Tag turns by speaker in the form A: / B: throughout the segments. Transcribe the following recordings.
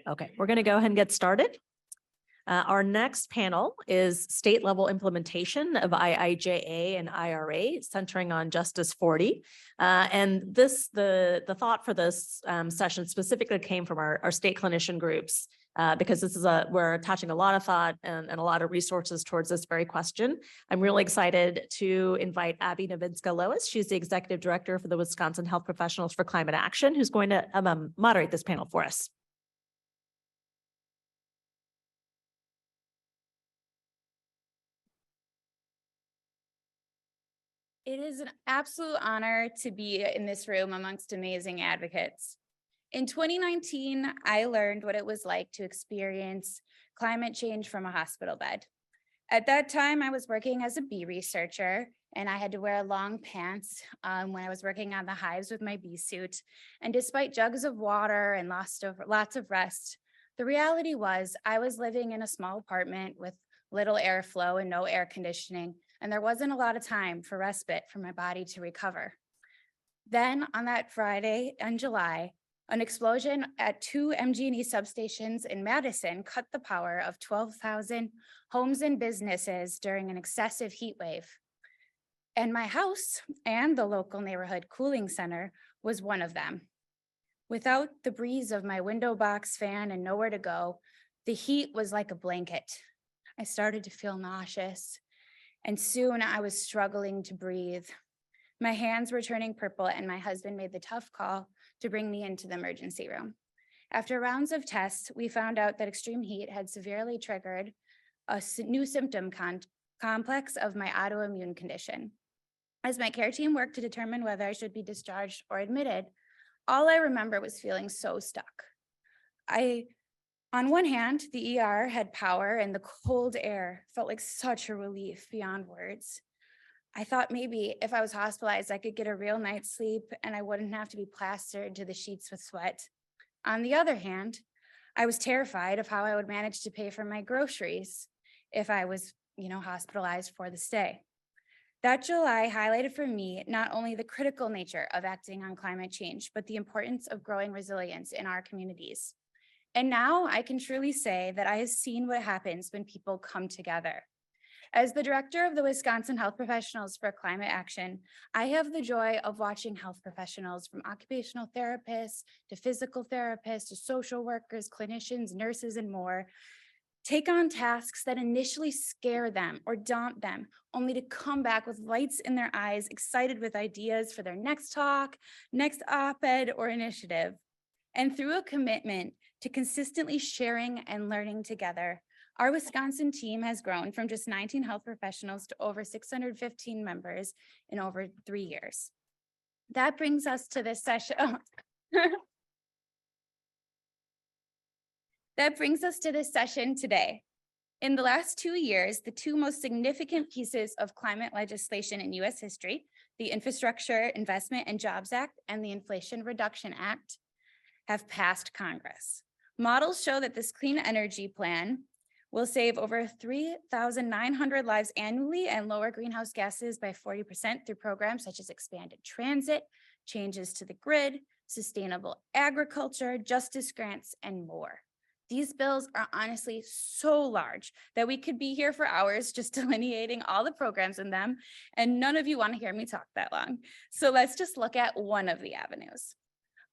A: Okay, we're going to go ahead and get started. Our next panel is state level implementation of IIJA and IRA, centering on Justice40. And the thought for this session specifically came from our state clinician groups, because we're attaching a lot of thought and a lot of resources towards this very question. I'm really excited to invite Abby Novinska-Lois. She's the executive director for the Wisconsin Health Professionals for Climate Action, who's going to moderate this panel for us.
B: It is an absolute honor to be in this room amongst amazing advocates. In 2019, I learned what it was like to experience climate change from a hospital bed. At that time, I was working as a bee researcher, and I had to wear long pants when I was working on the hives with my bee suit. And despite jugs of water and lots of rest, the reality was I was living in a small apartment with little airflow and no air conditioning, and there wasn't a lot of time for respite for my body to recover. Then on that Friday in July, an explosion at 2 MG&E substations in Madison cut the power of 12,000 homes and businesses during an excessive heat wave. And my house and the local neighborhood cooling center was one of them. Without the breeze of my window box fan and nowhere to go, the heat was like a blanket. I started to feel nauseous, and soon I was struggling to breathe. My hands were turning purple, and my husband made the tough call to bring me into the emergency room. After rounds of tests, we found out that extreme heat had severely triggered a new symptom complex of my autoimmune condition. As my care team worked to determine whether I should be discharged or admitted, all I remember was feeling so stuck. On one hand, the ER had power, and the cold air felt like such a relief beyond words. I thought maybe if I was hospitalized, I could get a real night's sleep and I wouldn't have to be plastered to the sheets with sweat. On the other hand, I was terrified of how I would manage to pay for my groceries if I was, hospitalized for the stay. That July highlighted for me not only the critical nature of acting on climate change, but the importance of growing resilience in our communities. And now I can truly say that I have seen what happens when people come together. As the director of the Wisconsin Health Professionals for Climate Action, I have the joy of watching health professionals from occupational therapists to physical therapists to social workers, clinicians, nurses, and more take on tasks that initially scare them or daunt them, only to come back with lights in their eyes, excited with ideas for their next talk, next op-ed, or initiative. And through a commitment to consistently sharing and learning together, our Wisconsin team has grown from just 19 health professionals to over 615 members in over 3 years. That brings us to this session. That brings us to this session today. In the last 2 years, the two most significant pieces of climate legislation in U.S. history, the Infrastructure Investment and Jobs Act and the Inflation Reduction Act, have passed Congress. Models show that this clean energy plan will save over 3,900 lives annually and lower greenhouse gases by 40% through programs such as expanded transit, changes to the grid, sustainable agriculture, justice grants, and more. These bills are honestly so large that we could be here for hours just delineating all the programs in them, and none of you want to hear me talk that long. So let's just look at one of the avenues.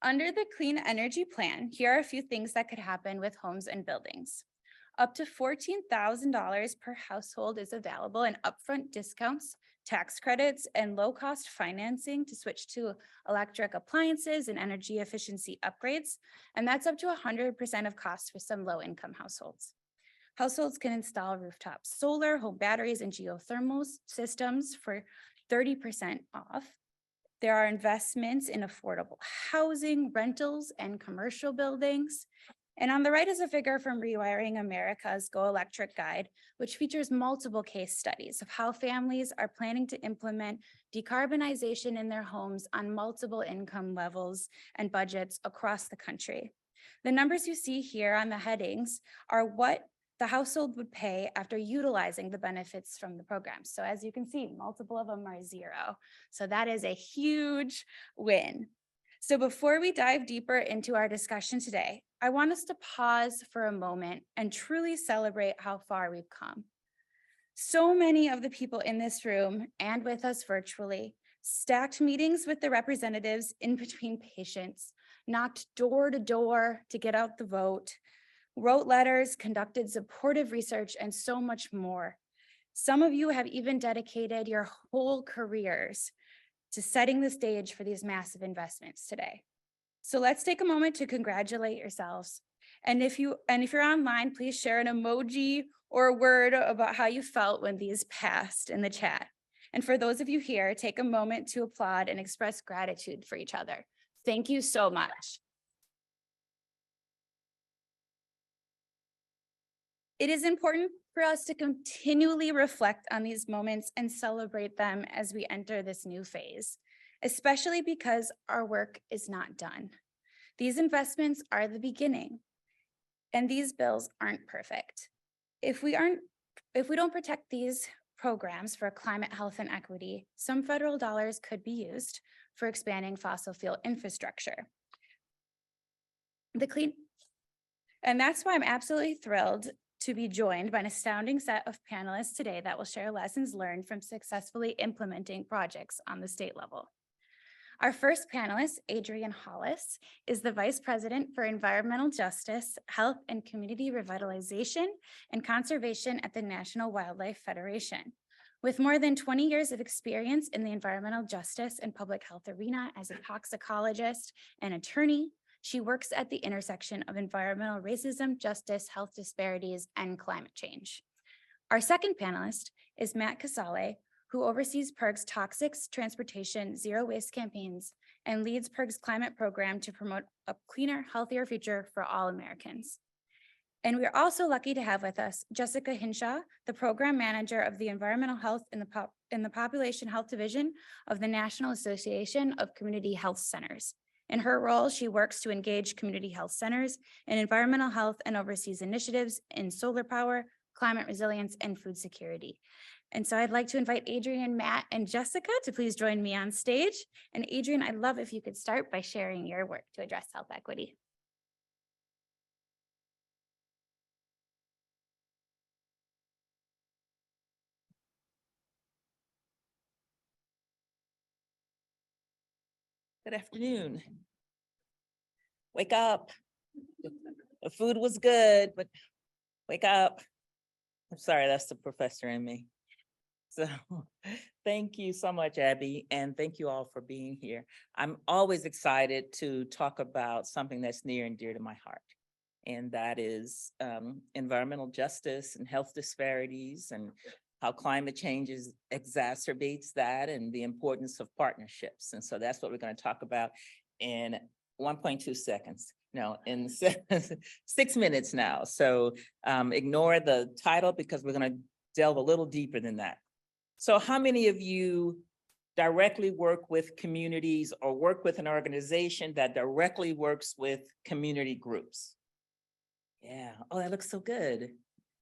B: Under the Clean Energy Plan, here are a few things that could happen with homes and buildings. Up to $14,000 per household is available in upfront discounts, tax credits, and low-cost financing to switch to electric appliances and energy efficiency upgrades, and that's up to 100% of cost for some low-income households. Households can install rooftop solar, home batteries, and geothermal systems for 30% off. There are investments in affordable housing, rentals, and commercial buildings. And on the right is a figure from Rewiring America's Go Electric Guide, which features multiple case studies of how families are planning to implement decarbonization in their homes on multiple income levels and budgets across the country. The numbers you see here on the headings are what the household would pay after utilizing the benefits from the program. So as you can see, multiple of them are zero. So that is a huge win. So before we dive deeper into our discussion today, I want us to pause for a moment and truly celebrate how far we've come. So many of the people in this room and with us virtually stacked meetings with the representatives in between patients, knocked door to door to get out the vote, wrote letters, conducted supportive research, and so much more. Some of you have even dedicated your whole careers to setting the stage for these massive investments today. So let's take a moment to congratulate yourselves. And if you're online, please share an emoji or a word about how you felt when these passed in the chat. And for those of you here, take a moment to applaud and express gratitude for each other. Thank you so much. It is important for us to continually reflect on these moments and celebrate them as we enter this new phase, especially because our work is not done. These investments are the beginning, and these bills aren't perfect. If we don't protect these programs for climate, health, and equity, some federal dollars could be used for expanding fossil fuel infrastructure. And that's why I'm absolutely thrilled to be joined by an astounding set of panelists today that will share lessons learned from successfully implementing projects on the state level. Our first panelist, Adrienne Hollis, is the Vice President for Environmental Justice, Health and Community Revitalization and Conservation at the National Wildlife Federation. With more than 20 years of experience in the environmental justice and public health arena as a toxicologist and attorney, she works at the intersection of environmental racism, justice, health disparities, and climate change. Our second panelist is Matt Casale, who oversees PIRG's toxics, transportation, zero waste campaigns, and leads PIRG's climate program to promote a cleaner, healthier future for all Americans. And we are also lucky to have with us Jessica Hinshaw, the program manager of the environmental health in the population health division of the National Association of Community Health Centers. In her role, she works to engage community health centers in environmental health and oversees initiatives in solar power, climate resilience, and food security. And so I'd like to invite Adrienne, Matt, and Jessica to please join me on stage. And Adrienne, I'd love if you could start by sharing your work to address health equity.
C: Good afternoon. Wake up. The food was good, but wake up. I'm sorry, that's the professor in me. So thank you so much, Abby, and thank you all for being here. I'm always excited to talk about something that's near and dear to my heart, and that is environmental justice and health disparities and how climate change exacerbates that and the importance of partnerships. And so that's what we're going to talk about in 1.2 seconds. No, in 6 minutes now. So ignore the title because we're going to delve a little deeper than that. So how many of you directly work with communities or work with an organization that directly works with community groups? Yeah, oh, that looks so good.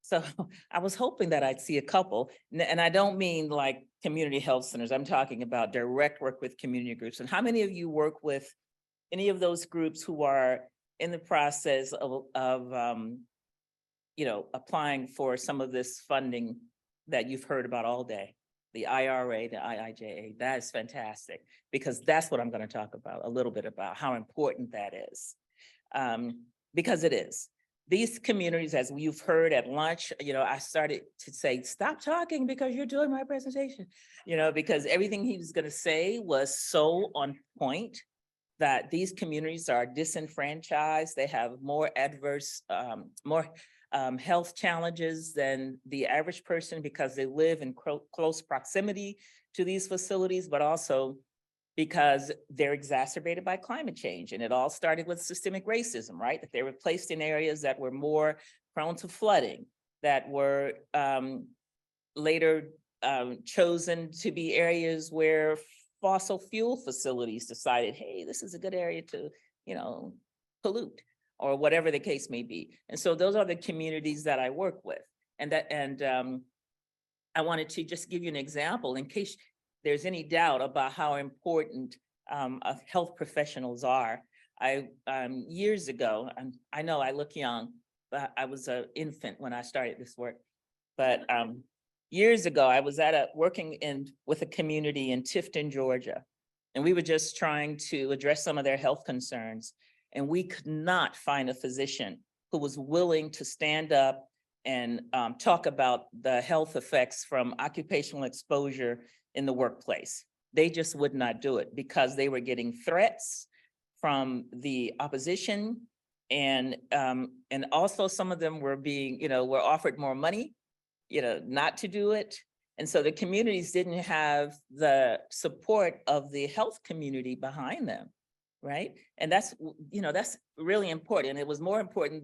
C: So I was hoping that I'd see a couple, and I don't mean like community health centers. I'm talking about direct work with community groups. And how many of you work with any of those groups who are in the process of applying for some of this funding that you've heard about all day? The IRA, the IIJA, that is fantastic, because that's what I'm going to talk about a little bit about how important that is, because it is. These communities, as you've heard at lunch, I started to say, stop talking because you're doing my presentation, because everything he was going to say was so on point that these communities are disenfranchised. They have more adverse, health challenges than the average person because they live in close proximity to these facilities, but also because they're exacerbated by climate change. And it all started with systemic racism, right? That they were placed in areas that were more prone to flooding, that were later chosen to be areas where fossil fuel facilities decided, hey, this is a good area to, pollute, or whatever the case may be. And so those are the communities that I work with. And I wanted to just give you an example in case there's any doubt about how important health professionals are. Years ago, I know I look young, but I was an infant when I started this work. But years ago, I was working with a community in Tifton, Georgia. And we were just trying to address some of their health concerns. And we could not find a physician who was willing to stand up and talk about the health effects from occupational exposure in the workplace. They just would not do it because they were getting threats from the opposition. And also some of them were were offered more money, not to do it. And so the communities didn't have the support of the health community behind them, right? And that's really important. It was more important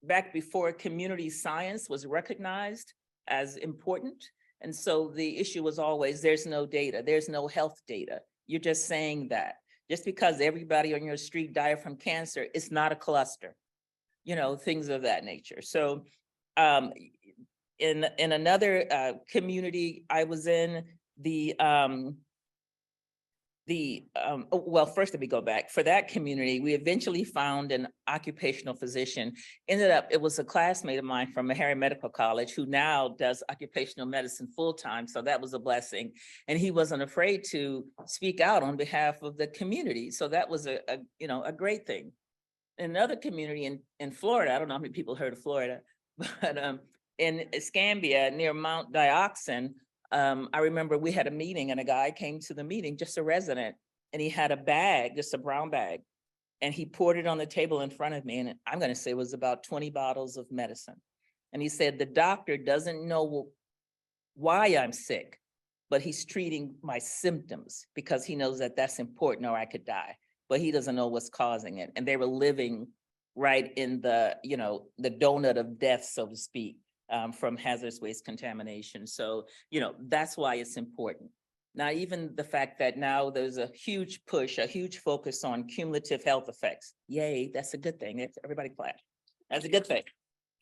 C: back before community science was recognized as important. And so the issue was always, there's no data, there's no health data. You're just saying that. Just because everybody on your street died from cancer, it's not a cluster, things of that nature. So in another community I was in, well, first let me go back. For that community, we eventually found an occupational physician. It was a classmate of mine from Meharry Medical College who now does occupational medicine full-time. So that was a blessing. And he wasn't afraid to speak out on behalf of the community. So that was a great thing. In another community in Florida, I don't know how many people heard of Florida, but in Escambia near Mount Dioxin, I remember we had a meeting and a guy came to the meeting, just a resident, and he had a bag, just a brown bag, and he poured it on the table in front of me. And I'm going to say it was about 20 bottles of medicine. And he said, the doctor doesn't know why I'm sick, but he's treating my symptoms because he knows that that's important or I could die, but he doesn't know what's causing it. And they were living right in the donut of death, so to speak. From hazardous waste contamination. So, that's why it's important. Now, even the fact that now there's a huge push, a huge focus on cumulative health effects. Yay, that's a good thing. Everybody clap. That's a good thing.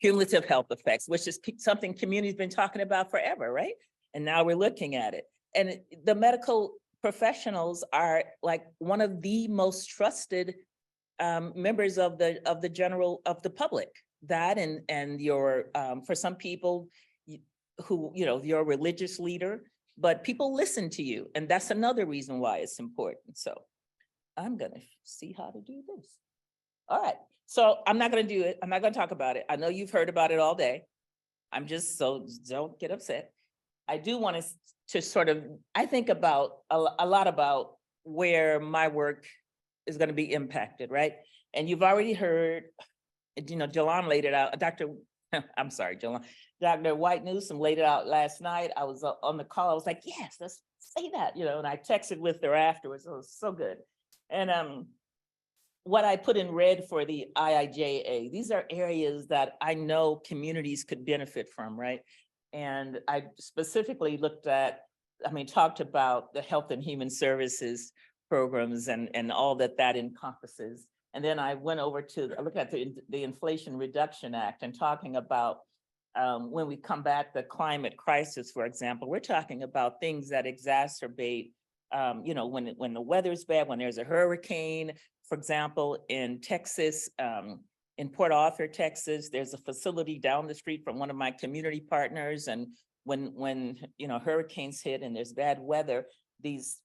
C: Cumulative health effects, which is something community's been talking about forever, right? And now we're looking at it. And the medical professionals are like one of the most trusted members of the public. That and your for some people who you're a religious leader, but people listen to you, and that's another reason why it's important. So I'm gonna see how to do this. All right, so I'm not gonna do it. I'm not gonna talk about it. I know you've heard about it all day. So don't get upset. I do want to sort of, I think about a lot about where my work is going to be impacted, right? And you've already heard, Jalon laid it out. Dr. White Newsom laid it out last night. I was on the call. I was like, yes, let's say that, and I texted with her afterwards. It was so good. And what I put in red for the IIJA, these are areas that I know communities could benefit from, right? And I specifically talked about the health and human services programs and all that encompasses. And then I went over I looked at the Inflation Reduction Act and talking about when we combat the climate crisis, for example, we're talking about things that exacerbate, when the weather's bad, when there's a hurricane. For example, in Texas, in Port Arthur, Texas, there's a facility down the street from one of my community partners. And when hurricanes hit and there's bad weather, these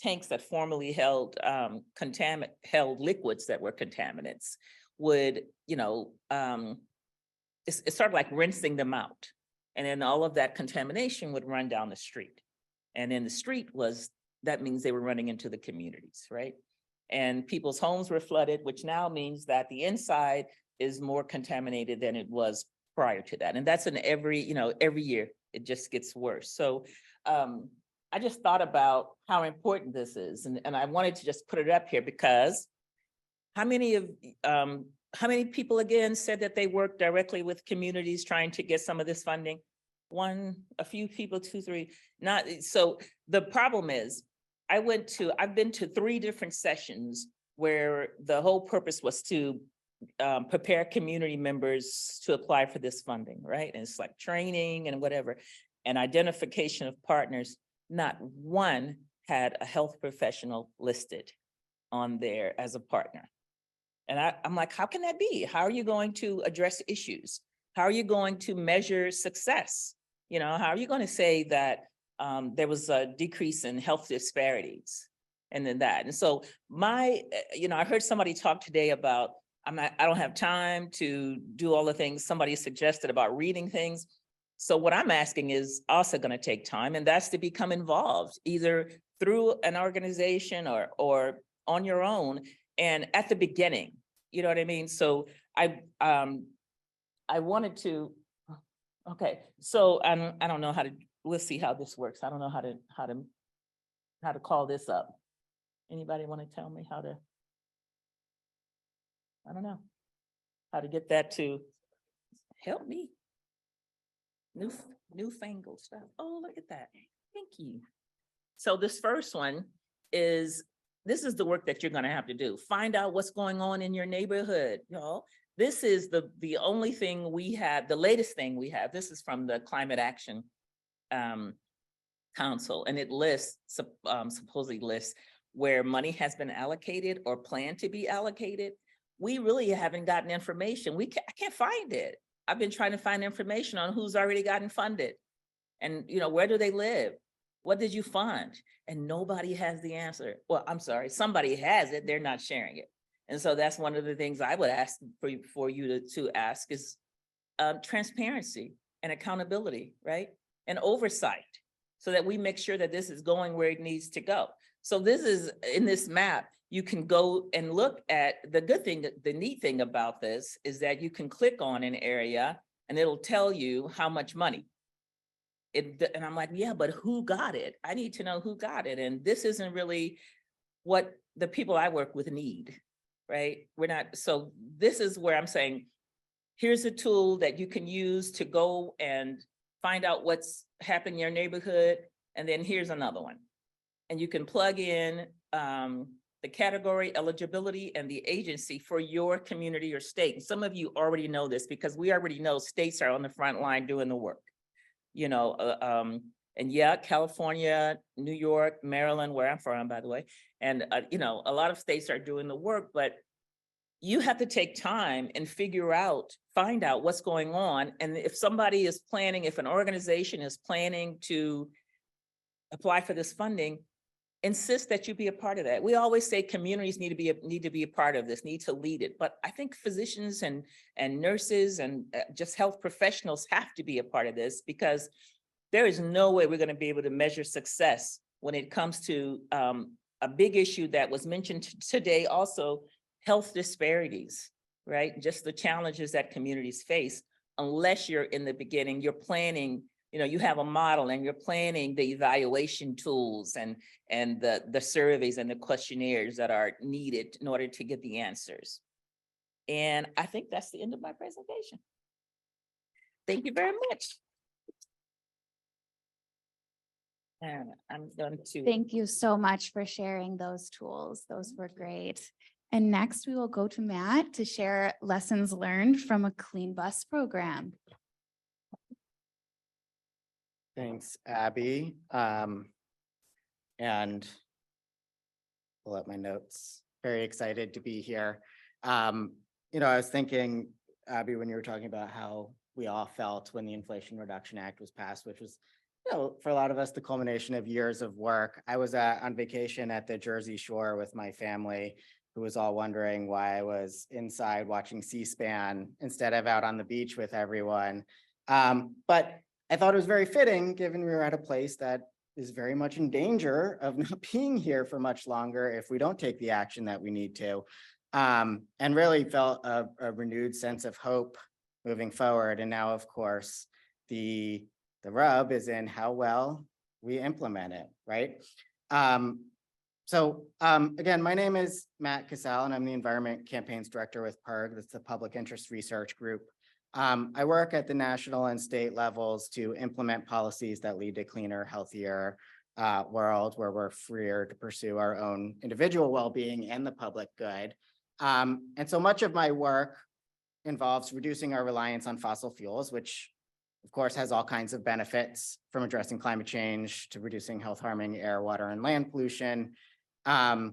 C: tanks that formerly held liquids that were contaminants would, it's sort of like rinsing them out. And then all of that contamination would run down the street. And in the street that means they were running into the communities, right? And people's homes were flooded, which now means that the inside is more contaminated than it was prior to that. And that's in every year, it just gets worse. So I just thought about how important this is. And I wanted to just put it up here because how many people again said that they work directly with communities trying to get some of this funding? A few people, 2, 3, not. So the problem is, I've been to 3 different sessions where the whole purpose was to prepare community members to apply for this funding, right? And it's like training and whatever, and identification of partners. Not one had a health professional listed. on there as a partner. And I'm like, how can that be? How are you going to address issues? How are you going to measure success? You know, how are you going to say that there was a decrease in health disparities and then that? And so I heard somebody talk today about, I don't have time to do all the things somebody suggested about reading things. So what I'm asking is also going to take time, and that's to become involved either through an organization or on your own and at the beginning, you know what I mean? So I wanted to, okay, so I don't know how to, we'll see how this works. I don't know how to call this up. Anybody want to tell me how to, I don't know, how to get that to help me? Newfangled stuff. Oh, look at that. Thank you. So this first one is, this is the work that you're going to have to do. Find out what's going on in your neighborhood, y'all. This is the only thing we have, the latest thing we have. This is from the Climate Action Council, and it lists, supposedly lists where money has been allocated or planned to be allocated. We really haven't gotten information. I can't find it. I've been trying to find information on who's already gotten funded and, where do they live? What did you fund? And nobody has the answer. Well, I'm sorry, somebody has it, they're not sharing it. And so that's one of the things I would ask for you to ask is transparency and accountability, right? And oversight so that we make sure that this is going where it needs to go. So this is, in this map, you can go and look at the good thing, the neat thing about this is that you can click on an area and it'll tell you how much money. And I'm like, yeah, but who got it? I need to know who got it. And this isn't really what the people I work with need, right? So this is where I'm saying, here's a tool that you can use to go and find out what's happening in your neighborhood. And then here's another one. And you can plug in the category, eligibility, and the agency for your community or state. And some of you already know this because we already know states are on the front line doing the work. And yeah, California, New York, Maryland, where I'm from, by the way, and a lot of states are doing the work, but you have to take time and find out what's going on. And if somebody is planning, if an organization is planning to apply for this funding, insist that you be a part of that. We always say communities need to be a part of this, need to lead it. But I think physicians and nurses and just health professionals have to be a part of this because there is no way we're going to be able to measure success when it comes to a big issue that was mentioned today, also health disparities, right? Just the challenges that communities face, unless you're in the beginning, you're planning, you have a model and you're planning the evaluation tools and the surveys and the questionnaires that are needed in order to get the answers. And I think that's the end of my presentation. Thank you very much. And I'm going to.
B: Thank you so much for sharing those tools. Those were great. And next we will go to Matt to share lessons learned from a clean bus program.
D: Thanks, Abby. And pull up my notes. Very excited to be here. I was thinking, Abby, when you were talking about how we all felt when the Inflation Reduction Act was passed, which was, for a lot of us, the culmination of years of work. I was on vacation at the Jersey Shore with my family, who was all wondering why I was inside watching C-SPAN instead of out on the beach with everyone. But I thought it was very fitting, given we were at a place that is very much in danger of not being here for much longer if we don't take the action that we need to, and really felt a renewed sense of hope moving forward. And now, of course, the rub is in how well we implement it, right? Again, my name is Matt Casale, and I'm the Environment Campaigns Director with PIRG. That's the Public Interest Research Group. I work at the national and state levels to implement policies that lead to cleaner, healthier world where we're freer to pursue our own individual well-being and the public good. And so much of my work involves reducing our reliance on fossil fuels, which of course has all kinds of benefits, from addressing climate change to reducing health-harming air, water, and land pollution, to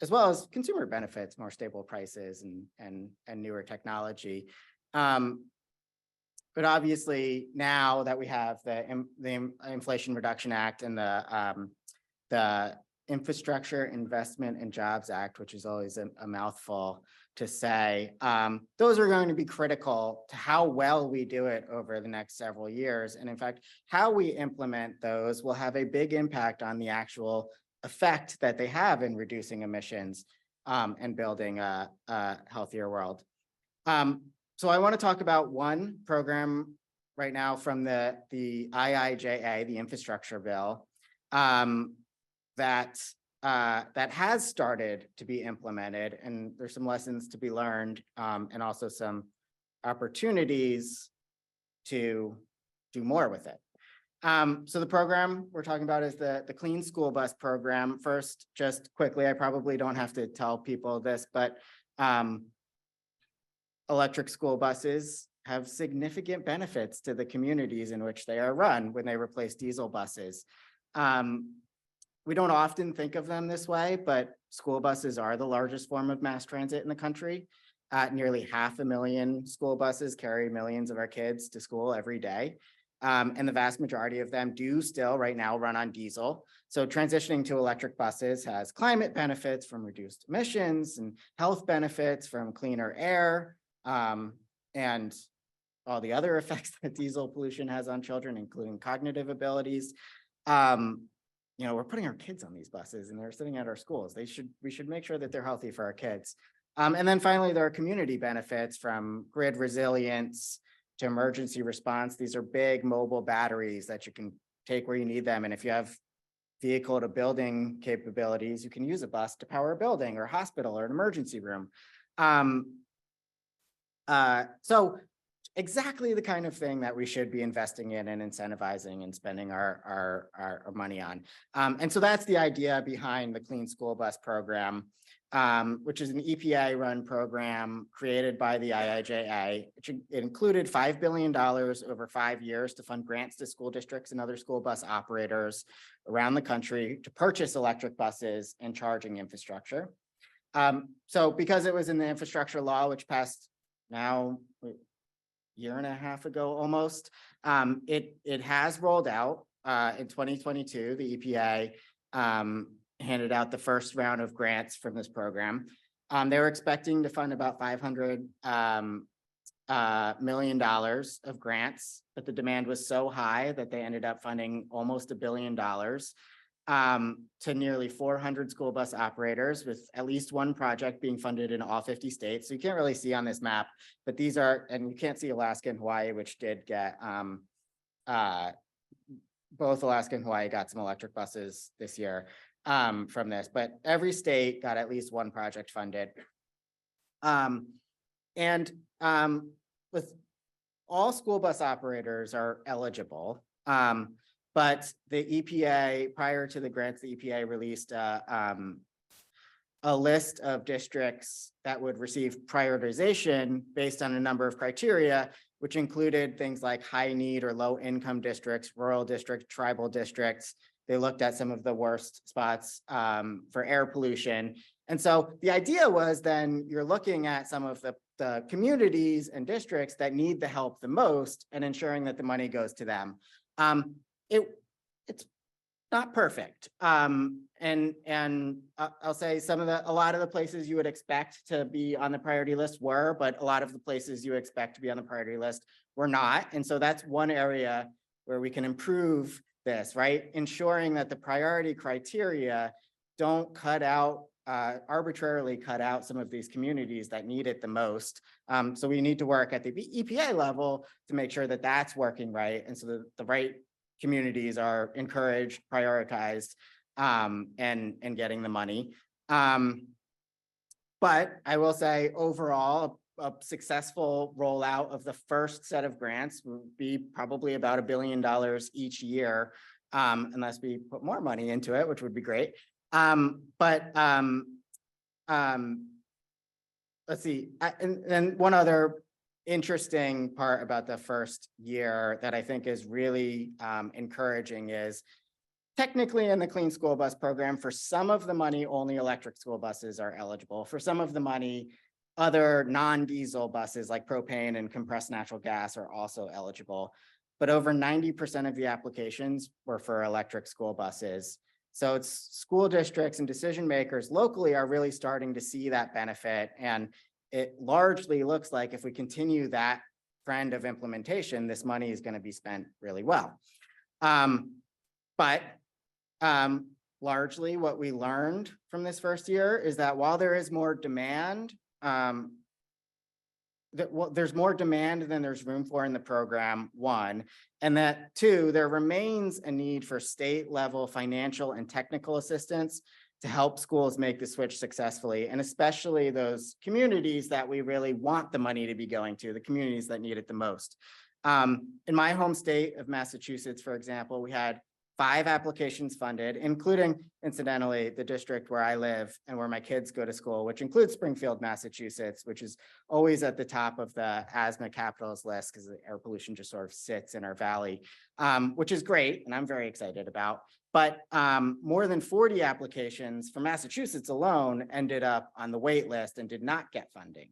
D: as well as consumer benefits, more stable prices and newer technology. But obviously now that we have the Inflation Reduction Act and the Infrastructure Investment and Jobs Act, which is always a mouthful to say, those are going to be critical to how well we do it over the next several years. And in fact, how we implement those will have a big impact on the actual effect that they have in reducing emissions and building a healthier world. So I want to talk about one program right now from the IIJA, the infrastructure bill, that has started to be implemented, and there's some lessons to be learned, and also some opportunities to do more with it. So the program we're talking about is the Clean School Bus Program. First, just quickly, I probably don't have to tell people this, but electric school buses have significant benefits to the communities in which they are run when they replace diesel buses. We don't often think of them this way, but school buses are the largest form of mass transit in the country. Nearly 500,000 school buses carry millions of our kids to school every day. And the vast majority of them do still right now run on diesel. So transitioning to electric buses has climate benefits from reduced emissions and health benefits from cleaner air, and all the other effects that diesel pollution has on children, including cognitive abilities. You know, we're putting our kids on these buses and they're sitting at our schools. We should make sure that they're healthy for our kids. And then finally, there are community benefits from grid resilience to emergency response. These are big mobile batteries that you can take where you need them. And if you have vehicle to building capabilities, you can use a bus to power a building or a hospital or an emergency room. So exactly the kind of thing that we should be investing in and incentivizing and spending our money on. And so that's the idea behind the Clean School Bus Program, which is an EPA-run program created by the IIJA. It included $5 billion over 5 years to fund grants to school districts and other school bus operators around the country to purchase electric buses and charging infrastructure. So because it was in the infrastructure law, which passed now a year and a half ago almost, it has rolled out in 2022. The EPA handed out the first round of grants from this program. They were expecting to fund about $500 million of grants, but the demand was so high that they ended up funding almost $1 billion to nearly 400 school bus operators, with at least one project being funded in all 50 states. So you can't really see on this map, but these are, and you can't see Alaska and Hawaii, which did get, both Alaska and Hawaii got some electric buses this year from this, but every state got at least one project funded. With all school bus operators are eligible, but the EPA, prior to the grants, the EPA released a list of districts that would receive prioritization based on a number of criteria, which included things like high need or low income districts, rural districts, tribal districts. They looked at some of the worst spots for air pollution. And so the idea was then you're looking at some of the communities and districts that need the help the most and ensuring that the money goes to them. It's not perfect. And I'll say a lot of the places you would expect to be on the priority list were, but a lot of the places you expect to be on the priority list were not. And so that's one area where we can improve this, right? Ensuring that the priority criteria don't arbitrarily cut out some of these communities that need it the most. So we need to work at the EPA level to make sure that that's working right. And so the right communities are encouraged, prioritized, and getting the money. But I will say overall, a successful rollout of the first set of grants would be probably about $1 billion each year, unless we put more money into it, which would be great. Let's see, and one other interesting part about the first year that I think is really encouraging is technically in the Clean School Bus Program, for some of the money, only electric school buses are eligible. For some of the money, other non-diesel buses like propane and compressed natural gas are also eligible. But over 90% of the applications were for electric school buses. So it's school districts and decision makers locally are really starting to see that benefit. And it largely looks like if we continue that trend of implementation, this money is going to be spent really well. But largely what we learned from this first year is that while there is more demand, there's more demand than there's room for in the program, one, and that two, there remains a need for state level financial and technical assistance to help schools make the switch successfully, and especially those communities that we really want the money to be going to, the communities that need it the most. In my home state of Massachusetts, for example, we had 5 applications funded, including, incidentally, the district where I live and where my kids go to school, which includes Springfield, Massachusetts, which is always at the top of the asthma capitals list because the air pollution just sort of sits in our valley, which is great, and I'm very excited about. But more than 40 applications from Massachusetts alone ended up on the wait list and did not get funding.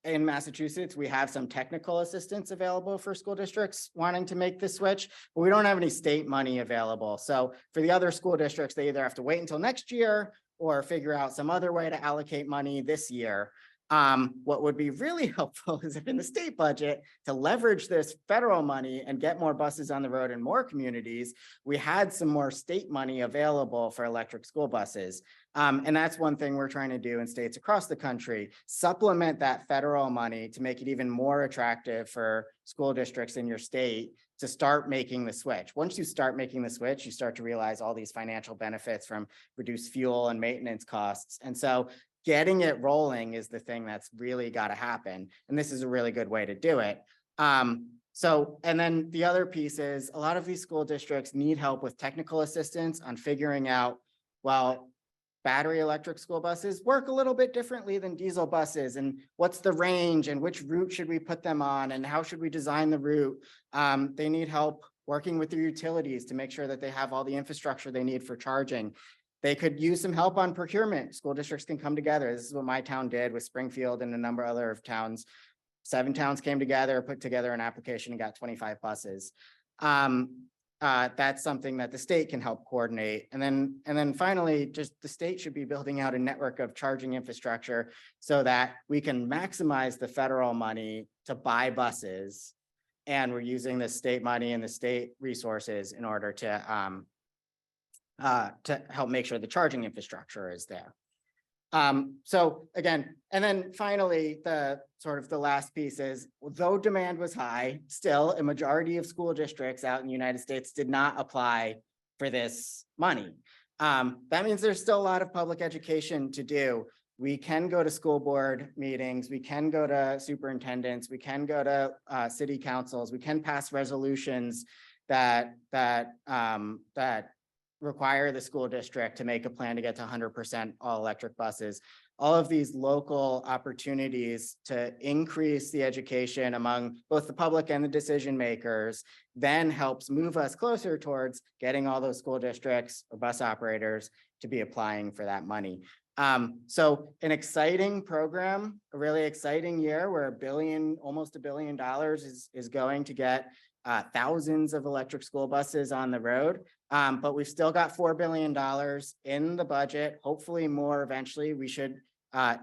D: In Massachusetts, we have some technical assistance available for school districts wanting to make the switch, but we don't have any state money available. So for the other school districts, they either have to wait until next year or figure out some other way to allocate money this year. What would be really helpful is if in the state budget to leverage this federal money and get more buses on the road in more communities, we had some more state money available for electric school buses. And that's one thing we're trying to do in states across the country, supplement that federal money to make it even more attractive for school districts in your state to start making the switch. Once you start making the switch, you start to realize all these financial benefits from reduced fuel and maintenance costs. And so getting it rolling is the thing that's really got to happen. And this is a really good way to do it. And then the other piece is a lot of these school districts need help with technical assistance on figuring out, well, battery electric school buses work a little bit differently than diesel buses, and what's the range and which route should we put them on and how should we design the route? They need help working with their utilities to make sure that they have all the infrastructure they need for charging. They could use some help on procurement. School districts can come together. This is what my town did with Springfield and a number of other towns. 7 towns came together, put together an application and got 25 buses. That's something that the state can help coordinate. And then finally, just the state should be building out a network of charging infrastructure so that we can maximize the federal money to buy buses. And we're using the state money and the state resources in order to help make sure the charging infrastructure is there. So again, and then finally, the last piece is, though demand was high, still a majority of school districts out in the United States did not apply for this money. That means there's still a lot of public education to do. We can go to school board meetings, we can go to superintendents, we can go to city councils, we can pass resolutions that require the school district to make a plan to get to 100% all electric buses. All of these local opportunities to increase the education among both the public and the decision makers then helps move us closer towards getting all those school districts or bus operators to be applying for that money. So an exciting program, a really exciting year where almost $1 billion is going to get thousands of electric school buses on the road. But we've still got $4 billion in the budget, hopefully more eventually. We should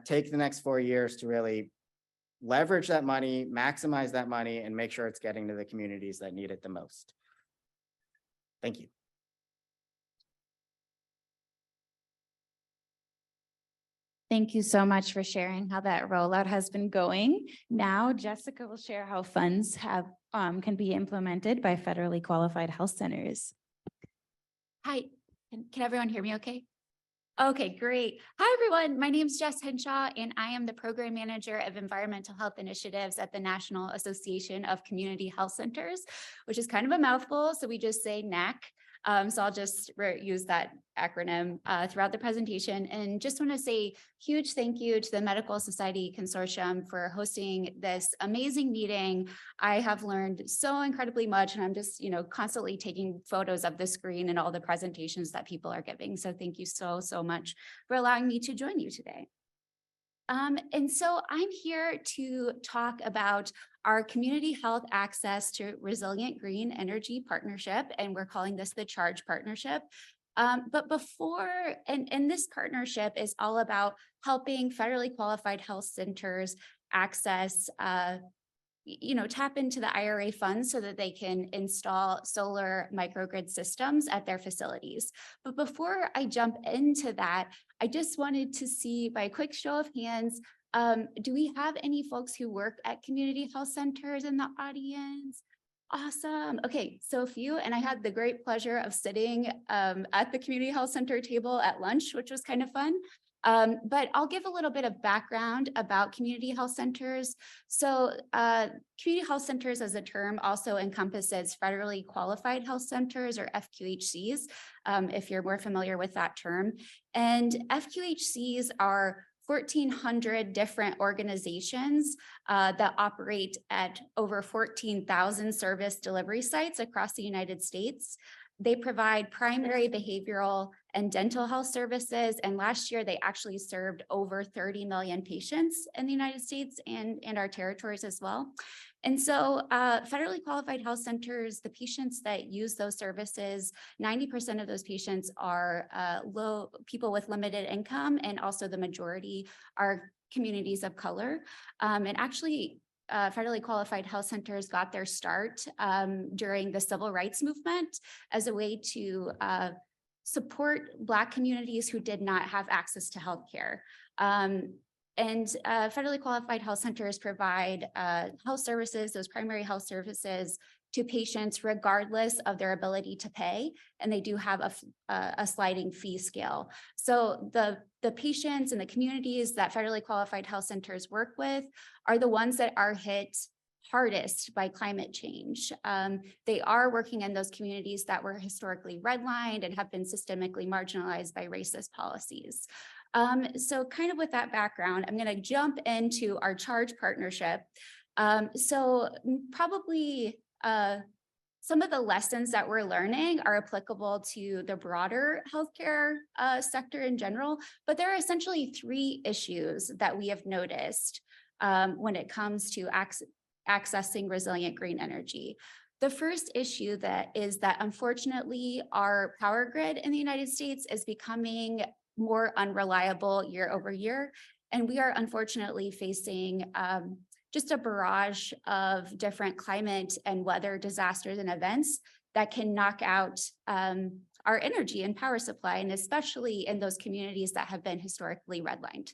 D: take the next 4 years to really leverage that money, maximize that money, and make sure it's getting to the communities that need it the most. Thank you.
B: Thank you so much for sharing how that rollout has been going. Now, Jessica will share how funds can be implemented by federally qualified health centers.
E: Hi, can everyone hear me okay? Okay, great. Hi, everyone. My name is Jess Hinshaw, and I am the Program Manager of Environmental Health Initiatives at the National Association of Community Health Centers, which is kind of a mouthful, so we just say NAC. So I'll just use that acronym throughout the presentation, and just want to say huge thank you to the Medical Society Consortium for hosting this amazing meeting. I have learned so incredibly much, and I'm just, constantly taking photos of the screen and all the presentations that people are giving. So thank you so, so much for allowing me to join you today. And so I'm here to talk about our Community Health Access to Resilient Green Energy Partnership, and we're calling this the Charge Partnership. But before, and this partnership is all about helping federally qualified health centers access, tap into the IRA funds so that they can install solar microgrid systems at their facilities. But before I jump into that, I just wanted to see by a quick show of hands, do we have any folks who work at community health centers in the audience? Awesome. Okay, so a few, and I had the great pleasure of sitting at the community health center table at lunch, which was kind of fun. But I'll give a little bit of background about community health centers. So community health centers as a term also encompasses federally qualified health centers, or FQHCs, if you're more familiar with that term. And FQHCs are 1,400 different organizations that operate at over 14,000 service delivery sites across the United States. They provide primary behavioral and dental health services. And last year, they actually served over 30 million patients in the United States and our territories as well. And so federally qualified health centers, the patients that use those services, 90% of those patients are people with limited income, and also the majority are communities of color. And actually, federally qualified health centers got their start during the civil rights movement as a way to support Black communities who did not have access to healthcare. And federally qualified health centers provide health services, those primary health services, to patients regardless of their ability to pay, and they do have a sliding fee scale. So the patients and the communities that federally qualified health centers work with are the ones that are hit hardest by climate change. They are working in those communities that were historically redlined and have been systemically marginalized by racist policies. So kind of with that background, I'm going to jump into our Charge partnership. So probably some of the lessons that we're learning are applicable to the broader healthcare sector in general, but there are essentially three issues that we have noticed when it comes to accessing resilient green energy. The first issue is that unfortunately our power grid in the United States is becoming more unreliable year over year, and we are unfortunately facing just a barrage of different climate and weather disasters and events that can knock out our energy and power supply, and especially in those communities that have been historically redlined.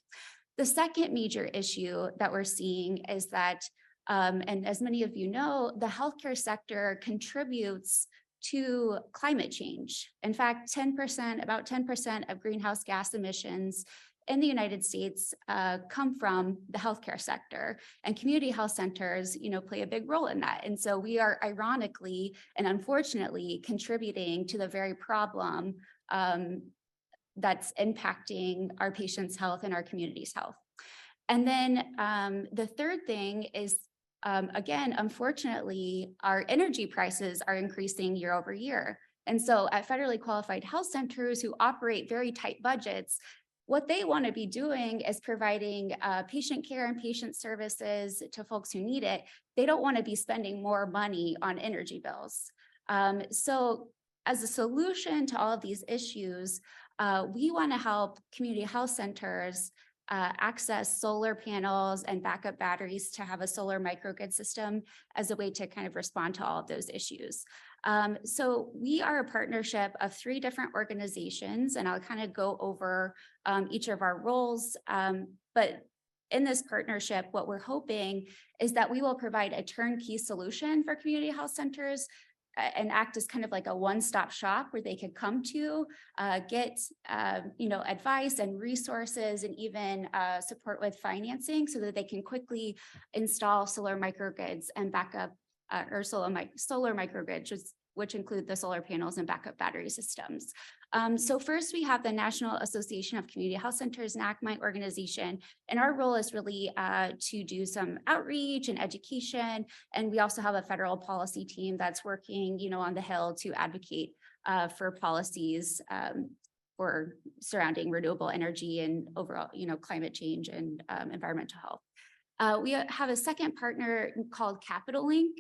E: The second major issue that we're seeing is that, and as many of you know, the healthcare sector contributes to climate change. In fact, about 10% of greenhouse gas emissions in the United States come from the healthcare sector, and community health centers, play a big role in that. And so we are ironically and unfortunately contributing to the very problem that's impacting our patients' health and our community's health. And then the third thing is, again, unfortunately, our energy prices are increasing year over year. And so at federally qualified health centers who operate very tight budgets, what they want to be doing is providing patient care and patient services to folks who need it. They don't want to be spending more money on energy bills. So as a solution to all of these issues, we want to help community health centers access solar panels and backup batteries to have a solar microgrid system as a way to kind of respond to all of those issues. So we are a partnership of 3 different organizations, and I'll kind of go over each of our roles. But in this partnership, what we're hoping is that we will provide a turnkey solution for community health centers and act as kind of like a one-stop shop where they could come to get advice and resources, and even support with financing so that they can quickly install solar microgrids and backup or solar microgrids, which include the solar panels and backup battery systems. So first we have the National Association of Community Health Centers, NACMI organization, and our role is really to do some outreach and education. And we also have a federal policy team that's working, on the Hill to advocate for policies for surrounding renewable energy and overall, climate change and environmental health. We have a second partner called Capital Link,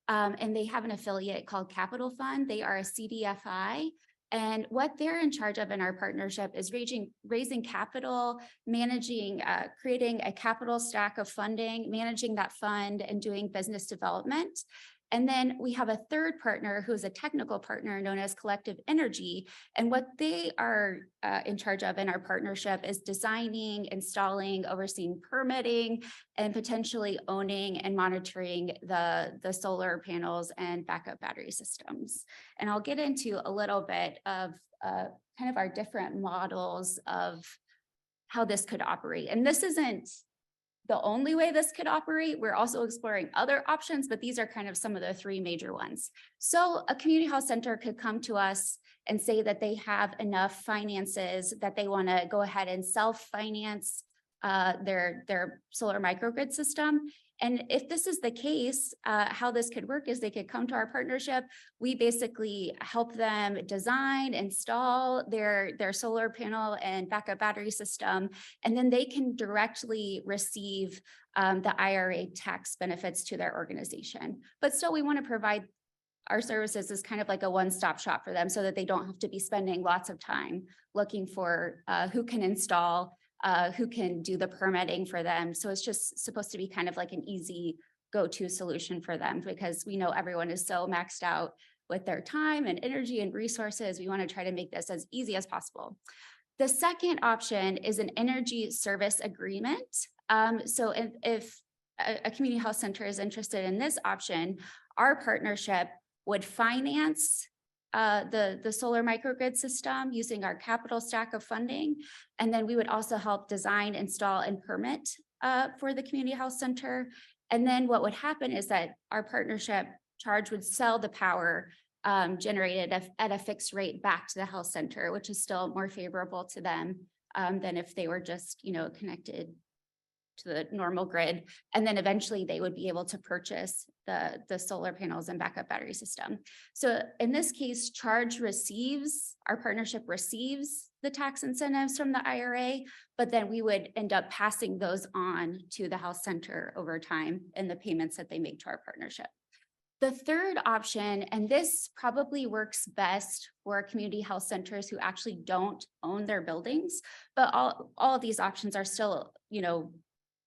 E: and they have an affiliate called Capital Fund. They are a CDFI. And what they're in charge of in our partnership is raising capital, managing, creating a capital stack of funding, managing that fund, and doing business development. And then we have a third partner who's a technical partner known as Collective Energy. And what they are in charge of in our partnership is designing, installing, overseeing permitting, and potentially owning and monitoring the solar panels and backup battery systems. And I'll get into a little bit of kind of our different models of how this could operate. And this isn't the only way this could operate. We're also exploring other options, but these are kind of some of the three major ones. So a community health center could come to us and say that they have enough finances that they want to go ahead and self-finance their solar microgrid system. And if this is the case, how this could work is they could come to our partnership. We basically help them design, install their solar panel and backup battery system, and then they can directly receive the IRA tax benefits to their organization. But still, we want to provide our services as kind of like a one-stop shop for them so that they don't have to be spending lots of time looking for who can install, who can do the permitting for them. So it's just supposed to be kind of like an easy go-to solution for them, because we know everyone is so maxed out with their time and energy and resources. We want to try to make this as easy as possible. The second option is an energy service agreement. So if a community health center is interested in this option, our partnership would finance the solar microgrid system using our capital stack of funding. And then we would also help design, install, and permit for the community health center. And then what would happen is that our partnership charge would sell the power generated at a fixed rate back to the health center, which is still more favorable to them than if they were just, connected to the normal grid. And then eventually they would be able to purchase the solar panels and backup battery system. So in this case, our partnership receives the tax incentives from the IRA, but then we would end up passing those on to the health center over time in the payments that they make to our partnership. The third option, and this probably works best for community health centers who actually don't own their buildings, but all of these options are still,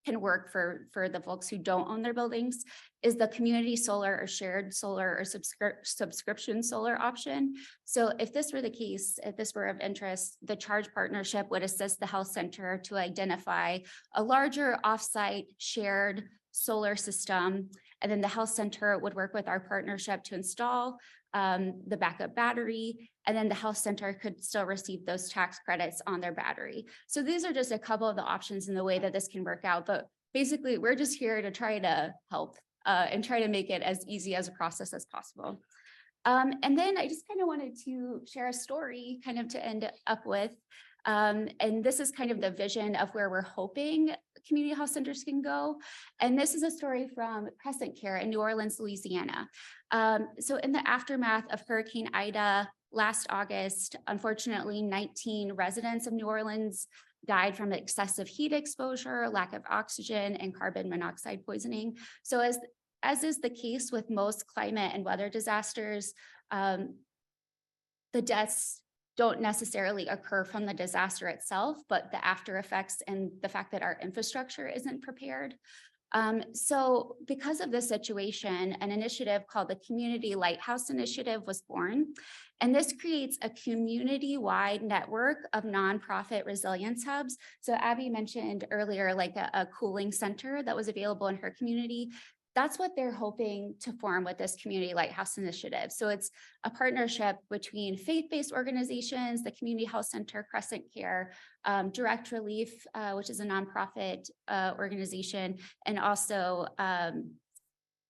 E: can work for the folks who don't own their buildings, is the community solar or shared solar or subscription solar option. So if this were the case, if this were of interest, the charge partnership would assist the health center to identify a larger offsite shared solar system. And then the health center would work with our partnership to install the backup battery, and then the health center could still receive those tax credits on their battery. So these are just a couple of the options in the way that this can work out. But basically, we're just here to try to help and try to make it as easy as a process as possible. And then I just kind of wanted to share a story kind of to end up with. And this is kind of the vision of where we're hoping community health centers can go. And this is a story from Crescent Care in New Orleans, Louisiana. So in the aftermath of Hurricane Ida last August, unfortunately, 19 residents of New Orleans died from excessive heat exposure, lack of oxygen, and carbon monoxide poisoning. So as is the case with most climate and weather disasters, the deaths don't necessarily occur from the disaster itself, but the after effects and the fact that our infrastructure isn't prepared. So because of this situation, an initiative called the Community Lighthouse Initiative was born. And this creates a community-wide network of nonprofit resilience hubs. So Abby mentioned earlier, like a cooling center that was available in her community. That's what they're hoping to form with this Community Lighthouse Initiative. So it's a partnership between faith-based organizations, the Community Health Center, Crescent Care, Direct Relief, which is a nonprofit organization, and also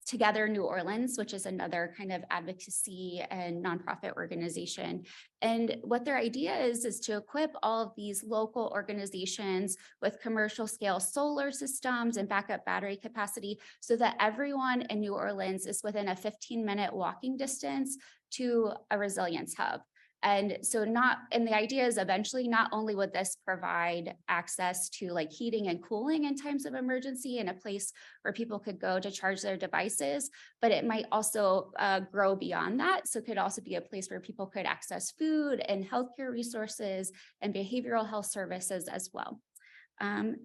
E: Together New Orleans, which is another kind of advocacy and nonprofit organization. And what their idea is to equip all of these local organizations with commercial scale solar systems and backup battery capacity so that everyone in New Orleans is within a 15-minute walking distance to a resilience hub. And so and the idea is eventually not only would this provide access to like heating and cooling in times of emergency and a place where people could go to charge their devices, but it might also grow beyond that. So it could also be a place where people could access food and healthcare resources and behavioral health services as well.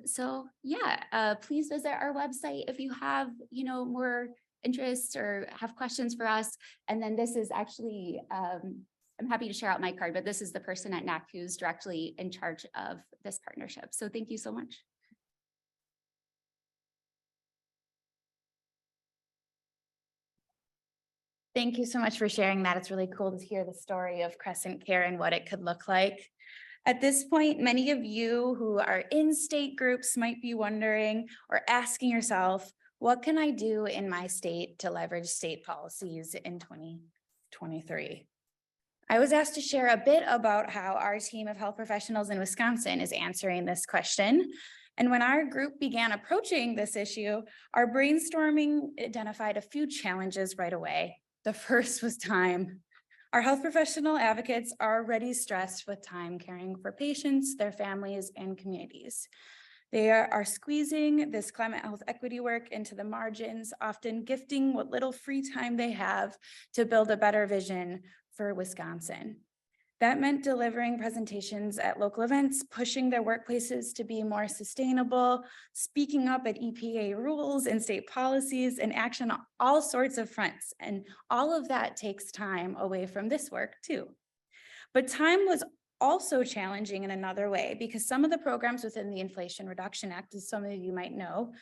E: So yeah, please visit our website if you have, more interest or have questions for us. And then this is actually, I'm happy to share out my card, but this is the person at NAC who's directly in charge of this partnership. So thank you so much.
B: Thank you so much for sharing that. It's really cool to hear the story of Crescent Care and what it could look like. At this point, many of you who are in state groups might be wondering or asking yourself, what can I do in my state to leverage state policies in 2023? I was asked to share a bit about how our team of health professionals in Wisconsin is answering this question. And when our group began approaching this issue, our brainstorming identified a few challenges right away. The first was time. Our health professional advocates are already stressed with time caring for patients, their families, and communities. They are squeezing this climate health equity work into the margins, often gifting what little free time they have to build a better vision for Wisconsin. That meant delivering presentations at local events, pushing their workplaces to be more sustainable, speaking up at EPA rules and state policies, and action on all sorts of fronts. And all of that takes time away from this work too. But time was also challenging in another way because some of the programs within the Inflation Reduction Act, as some of you might know,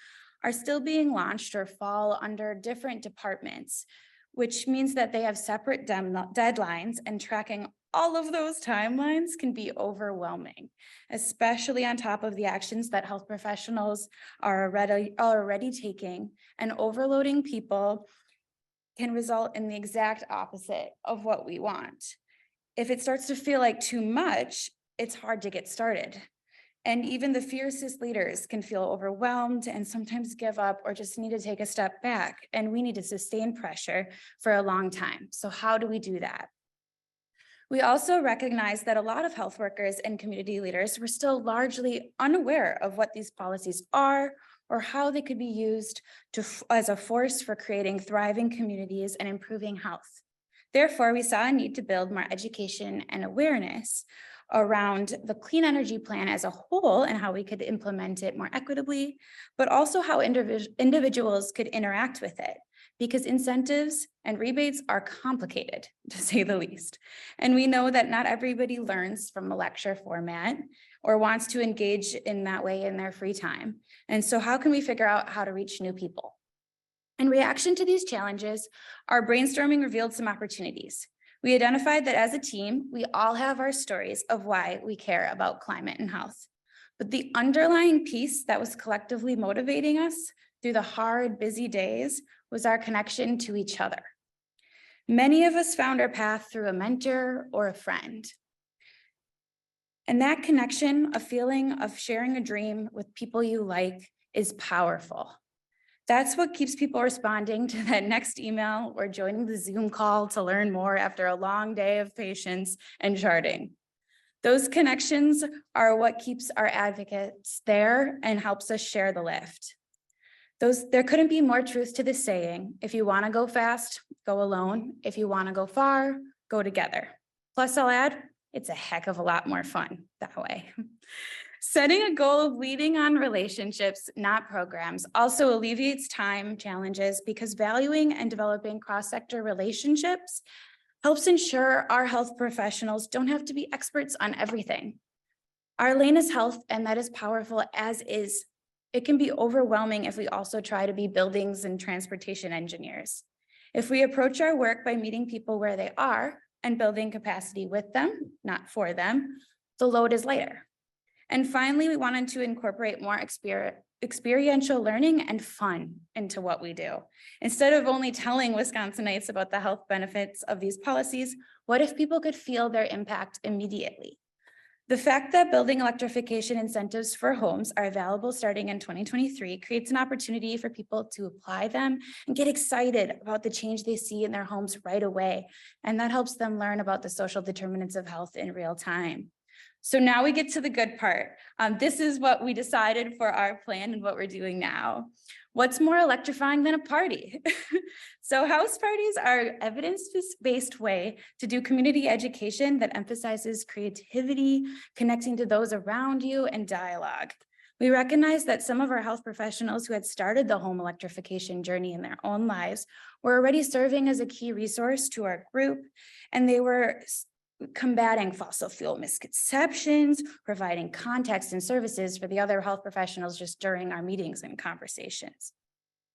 B: are still being launched or fall under different departments, which means that they have separate deadlines, and tracking all of those timelines can be overwhelming, especially on top of the actions that health professionals are already taking, and overloading people can result in the exact opposite of what we want. If it starts to feel like too much, it's hard to get started. And even the fiercest leaders can feel overwhelmed and sometimes give up or just need to take a step back. And we need to sustain pressure for a long time. So how do we do that? We also recognize that a lot of health workers and community leaders were still largely unaware of what these policies are or how they could be used as a force for creating thriving communities and improving health. Therefore, we saw a need to build more education and awareness around the clean energy plan as a whole and how we could implement it more equitably, but also how individuals could interact with it, because incentives and rebates are complicated, to say the least. And we know that not everybody learns from a lecture format or wants to engage in that way in their free time. And so how can we figure out how to reach new people? In reaction to these challenges, our brainstorming revealed some opportunities. We identified that as a team, we all have our stories of why we care about climate and health. But the underlying piece that was collectively motivating us through the hard, busy days was our connection to each other. Many of us found our path through a mentor or a friend. And that connection, a feeling of sharing a dream with people you like, is powerful. That's what keeps people responding to that next email or joining the Zoom call to learn more after a long day of patience and charting. Those connections are what keeps our advocates there and helps us share the lift. There couldn't be more truth to this saying: if you want to go fast, go alone. If you want to go far, go together. Plus, I'll add, it's a heck of a lot more fun that way. Setting a goal of leading on relationships, not programs, also alleviates time challenges because valuing and developing cross-sector relationships helps ensure our health professionals don't have to be experts on everything. Our lane is health, and that is powerful as is. It can be overwhelming if we also try to be buildings and transportation engineers. If we approach our work by meeting people where they are and building capacity with them, not for them, the load is lighter. And finally, we wanted to incorporate more experiential learning and fun into what we do. Instead of only telling Wisconsinites about the health benefits of these policies, what if people could feel their impact immediately? The fact that building electrification incentives for homes are available starting in 2023 creates an opportunity for people to apply them and get excited about the change they see in their homes right away. And that helps them learn about the social determinants of health in real time. So now we get to the good part. This is what we decided for our plan and what we're doing now. What's more electrifying than a party? So house parties are evidence-based way to do community education that emphasizes creativity, connecting to those around you, and dialogue. We recognize that some of our health professionals who had started the home electrification journey in their own lives were already serving as a key resource to our group, and they were combating fossil fuel misconceptions, providing context and services for the other health professionals just during our meetings and conversations.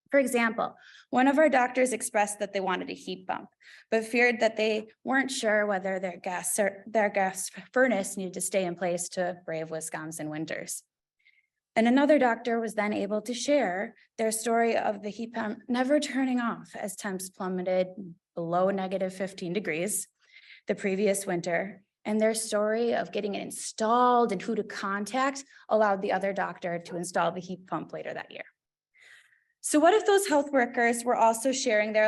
B: For example, one of our doctors expressed that they wanted a heat pump, but feared that they weren't sure whether their gas furnace needed to stay in place to brave Wisconsin winters. And another doctor was then able to share their story of the heat pump never turning off as temps plummeted below -15 degrees the previous winter, and their story of getting it installed and who to contact allowed the other doctor to install the heat pump later that year. So what if those health workers were also sharing their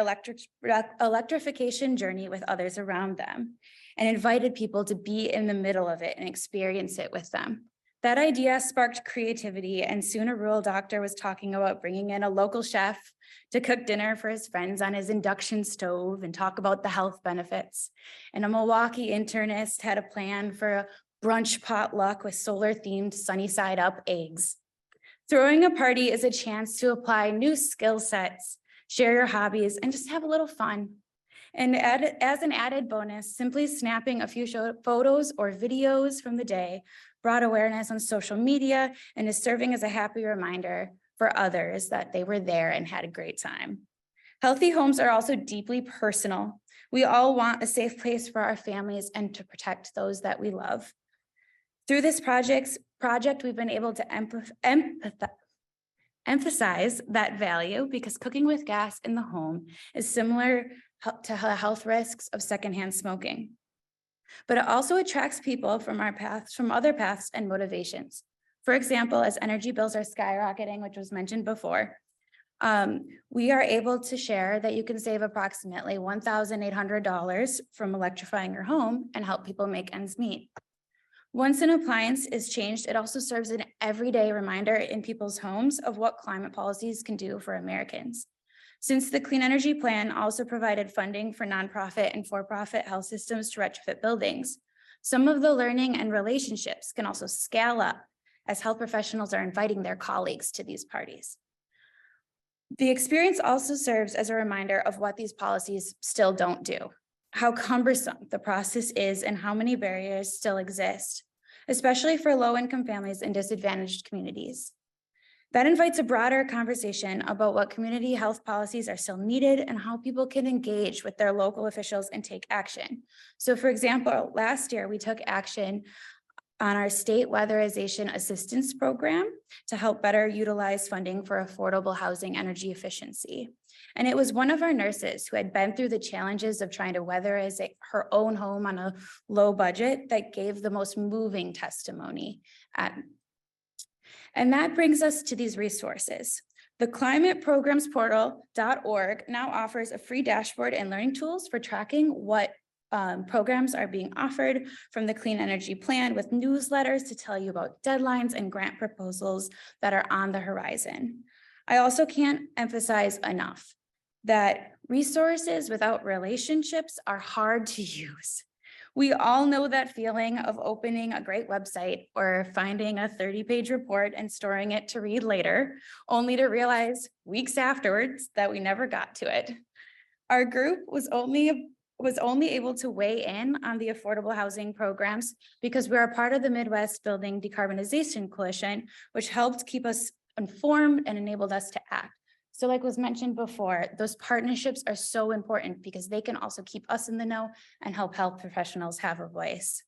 B: electrification journey with others around them and invited people to be in the middle of it and experience it with them? That idea sparked creativity, and soon a rural doctor was talking about bringing in a local chef to cook dinner for his friends on his induction stove and talk about the health benefits. And a Milwaukee internist had a plan for a brunch potluck with solar-themed sunny side up eggs. Throwing a party is a chance to apply new skill sets, share your hobbies, and just have a little fun. And as an added bonus, simply snapping a few photos or videos from the day brought awareness on social media and is serving as a happy reminder for others that they were there and had a great time. Healthy homes are also deeply personal. We all want a safe place for our families and to protect those that we love. Through this project, we've been able to emphasize that value because cooking with gas in the home is similar to the health risks of secondhand smoking. But it also attracts people from other paths and motivations. For example, as energy bills are skyrocketing, which was mentioned before, we are able to share that you can save approximately $1,800 from electrifying your home and help people make ends meet. Once an appliance is changed, it also serves an everyday reminder in people's homes of what climate policies can do for Americans. Since the Clean Energy Plan also provided funding for nonprofit and for-profit health systems to retrofit buildings, some of the learning and relationships can also scale up as health professionals are inviting their colleagues to these parties. The experience also serves as a reminder of what these policies still don't do, how cumbersome the process is, and how many barriers still exist, especially for low-income families and disadvantaged communities. That invites a broader conversation about what community health policies are still needed and how people can engage with their local officials and take action. So for example, last year we took action on our state weatherization assistance program to help better utilize funding for affordable housing energy efficiency. And it was one of our nurses who had been through the challenges of trying to weatherize her own home on a low budget that gave the most moving testimony. And that brings us to these resources. The climateprogramsportal.org now offers a free dashboard and learning tools for tracking what programs are being offered from the Clean Energy Plan, with newsletters to tell you about deadlines and grant proposals that are on the horizon. I also can't emphasize enough that resources without relationships are hard to use. We all know that feeling of opening a great website or finding a 30-page report and storing it to read later, only to realize weeks afterwards that we never got to it. Our group was only able to weigh in on the affordable housing programs because we are part of the Midwest Building Decarbonization Coalition, which helped keep us informed and enabled us to act. So like was mentioned before, those partnerships are so important because they can also keep us in the know and help health professionals have a voice.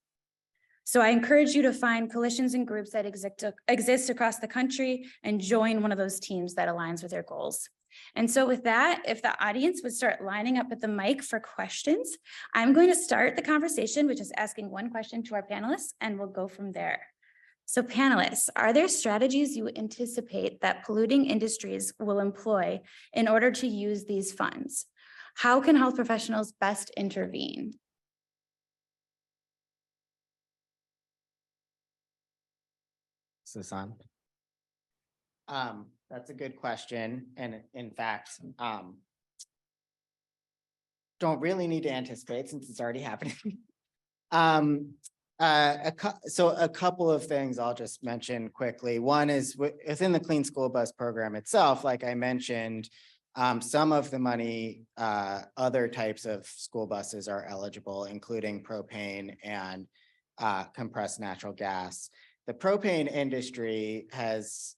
B: So I encourage you to find coalitions and groups that exist across the country and join one of those teams that aligns with your goals. And so with that, if the audience would start lining up at the mic for questions, I'm going to start the conversation with just asking one question to our panelists, and we'll go from there. So panelists, are there strategies you anticipate that polluting industries will employ in order to use these funds? How can health professionals best intervene?
D: Susan? That's a good question. And in fact, don't really need to anticipate since it's already happening. So a couple of things I'll just mention quickly. One is within the Clean School Bus Program itself, like I mentioned, some of the money, other types of school buses are eligible, including propane and compressed natural gas. The propane industry has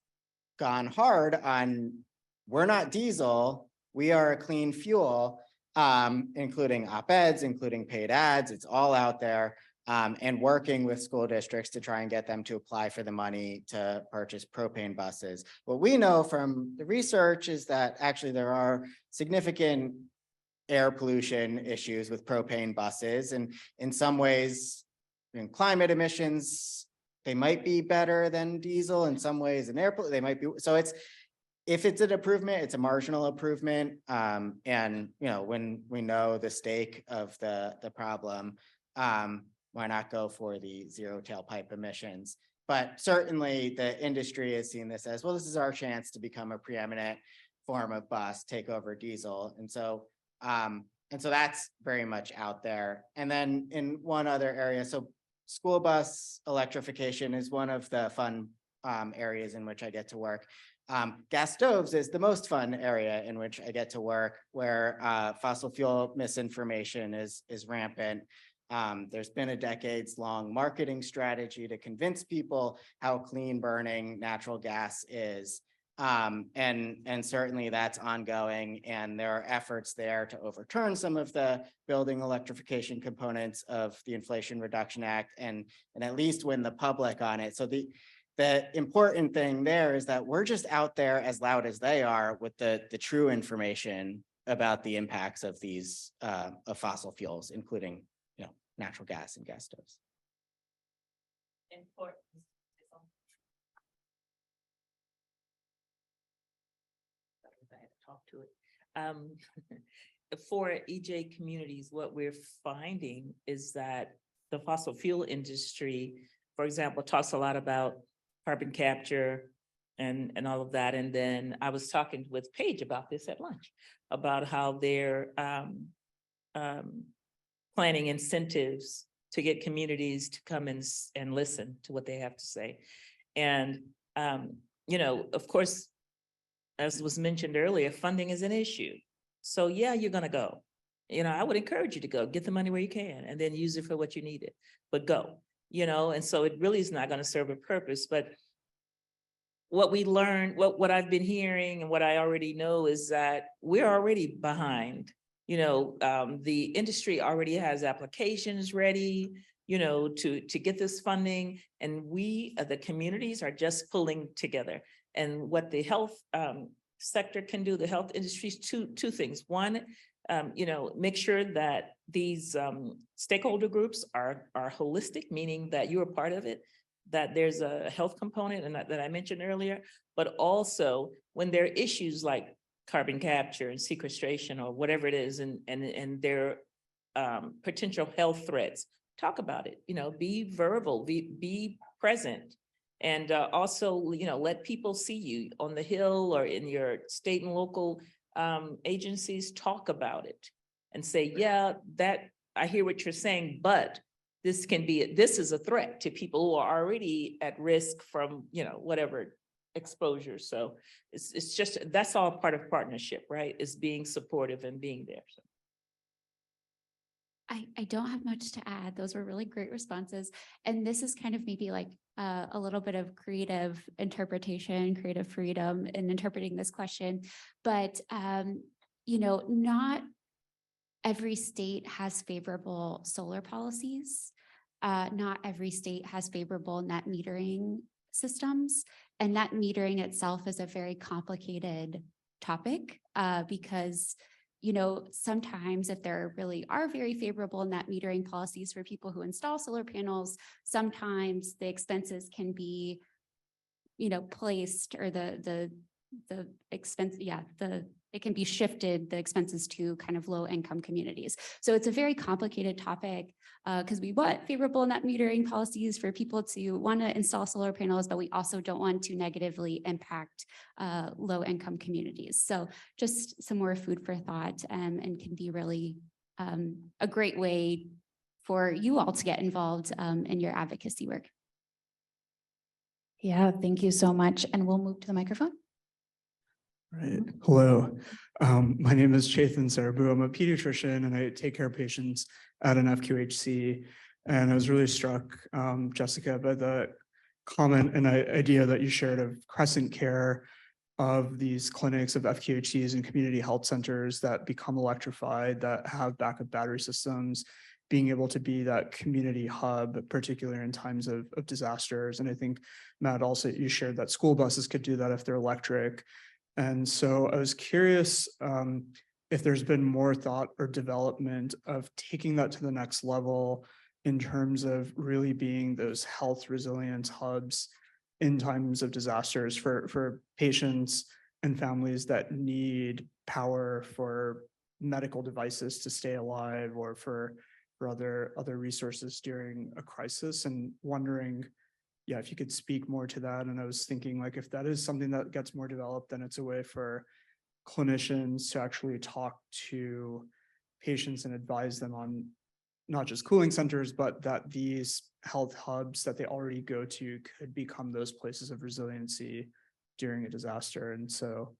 D: gone hard on, we're not diesel, we are a clean fuel, including op-eds, including paid ads, it's all out there, and working with school districts to try and get them to apply for the money to purchase propane buses. What we know from the research is that actually there are significant air pollution issues with propane buses, and in some ways, in climate emissions, they might be better than diesel. In some ways, in air, they might be. So it's, if it's an improvement, it's a marginal improvement. And when we know the stake of the problem, why not go for the zero tailpipe emissions? But certainly the industry has seen this as, well, this is our chance to become a preeminent form of bus, take over diesel. And so that's very much out there. And then in one other area, so school bus electrification is one of the fun areas in which I get to work. Gas stoves is the most fun area in which I get to work, where fossil fuel misinformation is rampant. There's been a decades-long marketing strategy to convince people how clean burning natural gas is. And certainly that's ongoing, and there are efforts there to overturn some of the building electrification components of the Inflation Reduction Act and at least win the public on it. So the important thing there is that we're just out there as loud as they are with the true information about the impacts of these of fossil fuels, including natural gas and gas stoves.
C: Important. I had to talk to it. For EJ communities, what we're finding is that the fossil fuel industry, for example, talks a lot about carbon capture and all of that. And then I was talking with Paige about this at lunch, about how they're planning incentives to get communities to come in and listen to what they have to say. And, of course, as was mentioned earlier, funding is an issue. So yeah, you're gonna go. I would encourage you to go, get the money where you can, and then use it for what you need it, but go, and so it really is not gonna serve a purpose. But what we learned, what I've been hearing and what I already know is that we're already behind. The industry already has applications ready, to get this funding, and we, the communities, are just pulling together. And what the health sector can do, the health industries, two things. One, make sure that these stakeholder groups are holistic, meaning that you are part of it, that there's a health component and that I mentioned earlier, but also when there are issues like carbon capture and sequestration or whatever it is, and their potential health threats, talk about it, be verbal, be present. And also, let people see you on the Hill or in your state and local agencies, talk about it and say, yeah, that I hear what you're saying, but this is a threat to people who are already at risk from, whatever exposure. So it's just, that's all part of partnership, right? Is being supportive and being there. So.
E: I don't have much to add. Those were really great responses. And this is kind of maybe like a little bit of creative interpretation, creative freedom in interpreting this question. But, not every state has favorable solar policies. not every state has favorable net metering systems. And net metering itself is a very complicated topic because, you know, sometimes if there really are very favorable net metering policies for people who install solar panels, sometimes the expenses can be, you know, placed or the expense, it can be shifted, the expenses to kind of low income communities. So it's a very complicated topic because we want favorable net metering policies for people to want to install solar panels, but we also don't want to negatively impact low income communities. So just some more food for thought and can be really a great way for you all to get involved in your advocacy work.
F: Yeah, thank you so much. And we'll move to the microphone.
G: Right. Hello. My name is Chetan Sarabu. I'm a pediatrician and I take care of patients at an FQHC. And I was really struck, Jessica, by the comment and idea that you shared of crescent care of these clinics of FQHCs and community health centers that become electrified, that have backup battery systems, being able to be that community hub, particularly in times of disasters. And I think, Matt, also you shared that school buses could do that if they're electric. And so I was curious if there's been more thought or development of taking that to the next level in terms of really being those health resilience hubs in times of disasters for patients and families that need power for medical devices to stay alive or for other resources during a crisis, and wondering, yeah, if you could speak more to that. And I was thinking, like, if that is something that gets more developed, then it's a way for clinicians to actually talk to patients and advise them on not just cooling centers, but that these health hubs that they already go to could become those places of resiliency during a disaster. And so,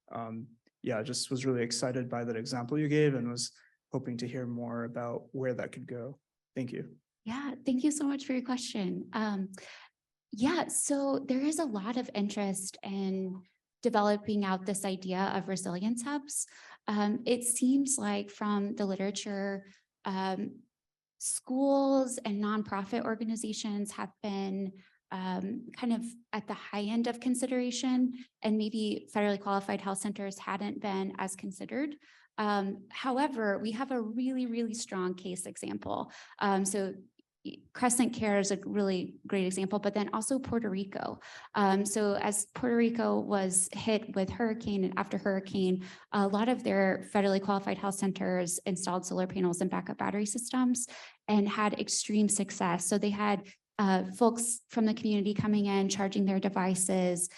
G: yeah, just was really excited by that example you gave and was hoping to hear more about where that could go. Thank you.
E: Yeah, thank you so much for your question. Yeah, so there is a lot of interest in developing out this idea of resilience hubs. It seems like from the literature, schools and nonprofit organizations have been kind of at the high end of consideration, and maybe federally qualified health centers hadn't been as considered. However, we have a really, really strong case example. So Crescent Care is a really great example, but then also Puerto Rico. So as Puerto Rico was hit with hurricane and after hurricane, a lot of their federally qualified health centers installed solar panels and backup battery systems and had extreme success. So they had folks from the community coming in, charging their devices.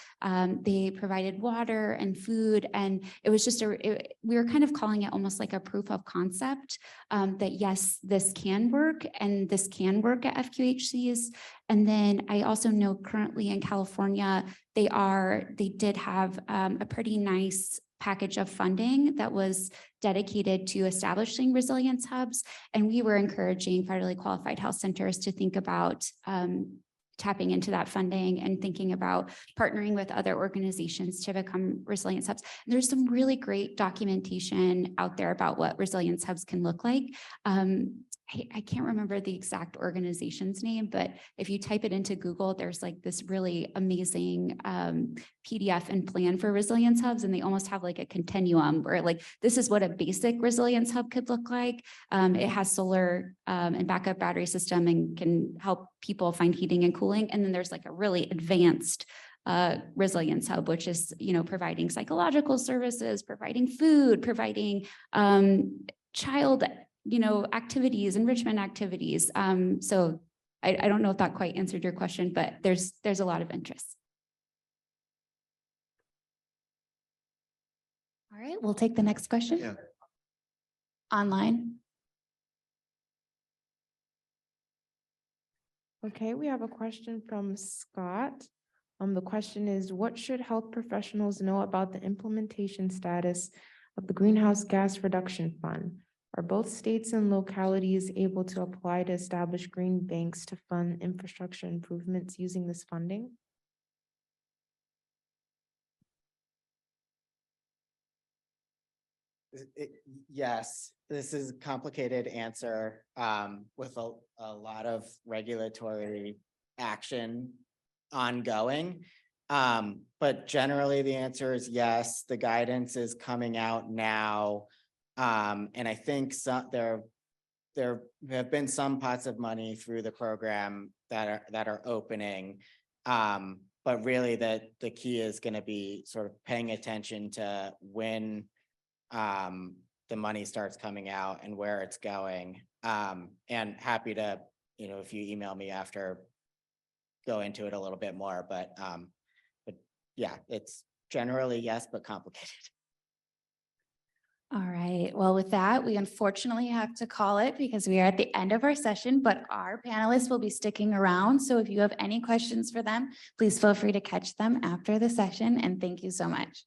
E: They provided water and food, and it was just we were kind of calling it almost like a proof of concept that yes, this can work, and this can work at FQHCs. And then I also know currently in California, they did have a pretty nice package of funding that was dedicated to establishing resilience hubs. And we were encouraging federally qualified health centers to think about tapping into that funding and thinking about partnering with other organizations to become resilience hubs. And there's some really great documentation out there about what resilience hubs can look like. I can't remember the exact organization's name, but if you type it into Google, there's like this really amazing PDF and plan for resilience hubs. And they almost have like a continuum where like, this is what a basic resilience hub could look like. It has solar and backup battery system and can help people find heating and cooling. And then there's like a really advanced resilience hub, which is, providing psychological services, providing food, providing child activities, enrichment activities. So I don't know if that quite answered your question, but there's a lot of interest.
F: All right, we'll take the next question.
G: Yeah.
F: Online.
H: Okay, we have a question from Scott. The question is, what should health professionals know about the implementation status of the Greenhouse Gas Reduction Fund? Are both states and localities able to apply to establish green banks to fund infrastructure improvements using this funding?
D: Yes, this is a complicated answer with a lot of regulatory action ongoing. But generally the answer is yes, the guidance is coming out now. And I think there have been some pots of money through the program that are opening. But really the key is going to be sort of paying attention to when the money starts coming out and where it's going. And happy to, if you email me after, go into it a little bit more, but yeah, it's generally yes, but complicated.
E: All right. Well, with that, we unfortunately have to call it because we are at the end of our session, but our panelists will be sticking around. So if you have any questions for them, please feel free to catch them after the session. And thank you so much.